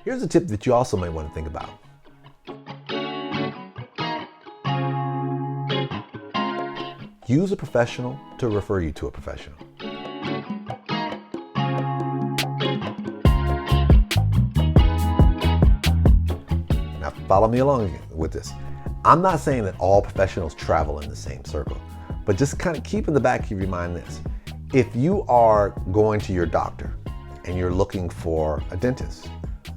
Here's a tip that you also may want to think about. Use a professional to refer you to a professional. Now, follow me along with this. I'm not saying that all professionals travel in the same circle, but just kind of keep in the back of your mind this. If you are going to your doctor and you're looking for a dentist,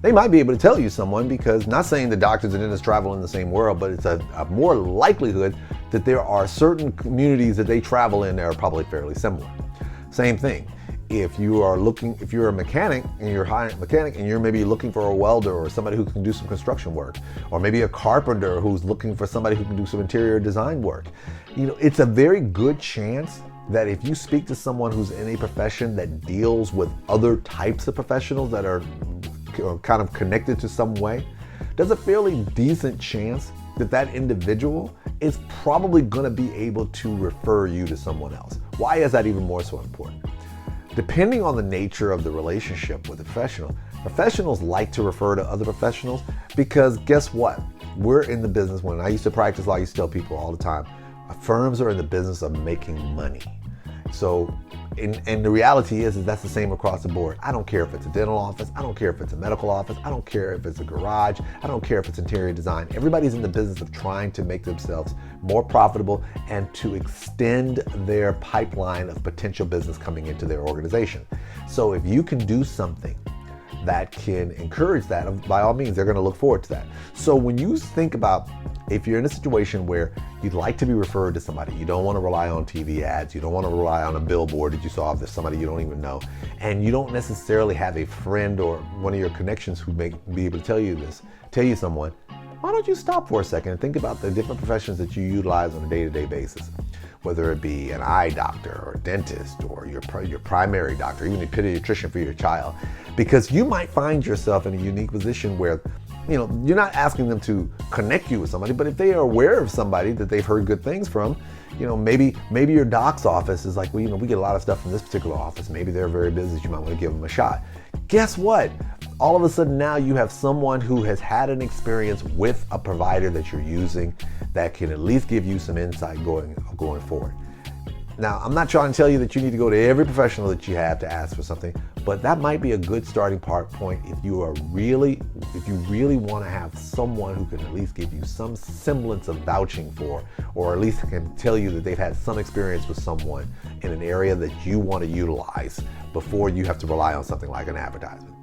they might be able to tell you someone, because not saying the doctors and dentists travel in the same world, but it's a more likelihood that there are certain communities that they travel in that are probably fairly similar. Same thing. If you're a mechanic and you're hiring a mechanic and you're maybe looking for a welder or somebody who can do some construction work, or maybe a carpenter who's looking for somebody who can do some interior design work, it's a very good chance that if you speak to someone who's in a profession that deals with other types of professionals that are kind of connected to some way, there's a fairly decent chance that that individual is probably going to be able to refer you to someone else. Why is that even more so important? Depending on the nature of the relationship with a professional, professionals like to refer to other professionals because guess what? We're in the business. When I used to practice law, I used to tell people all the time, firms are in the business of making money. So, and the reality is that's the same across the board. I don't care if it's a dental office. I don't care if it's a medical office. I don't care if it's a garage. I don't care if it's interior design. Everybody's in the business of trying to make themselves more profitable and to extend their pipeline of potential business coming into their organization. So if you can do something that can encourage that, by all means, they're going to look forward to that. So when you think about, if you're in a situation where you'd like to be referred to somebody, you don't want to rely on TV ads, you don't want to rely on a billboard that you saw of somebody you don't even know, and you don't necessarily have a friend or one of your connections who may be able to tell you someone, why don't you stop for a second and think about the different professions that you utilize on a day-to-day basis, whether it be an eye doctor or a dentist or your primary doctor, even a pediatrician for your child, because you might find yourself in a unique position where you're not asking them to connect you with somebody, but if they are aware of somebody that they've heard good things from, maybe your doc's office is like, well, we get a lot of stuff from this particular office. Maybe they're very busy. You might want to give them a shot. Guess what? All of a sudden now you have someone who has had an experience with a provider that you're using that can at least give you some insight going forward. Now, I'm not trying to tell you that you need to go to every professional that you have to ask for something, but that might be a good starting point if you really want to have someone who can at least give you some semblance of vouching for, or at least can tell you that they've had some experience with someone in an area that you want to utilize before you have to rely on something like an advertisement.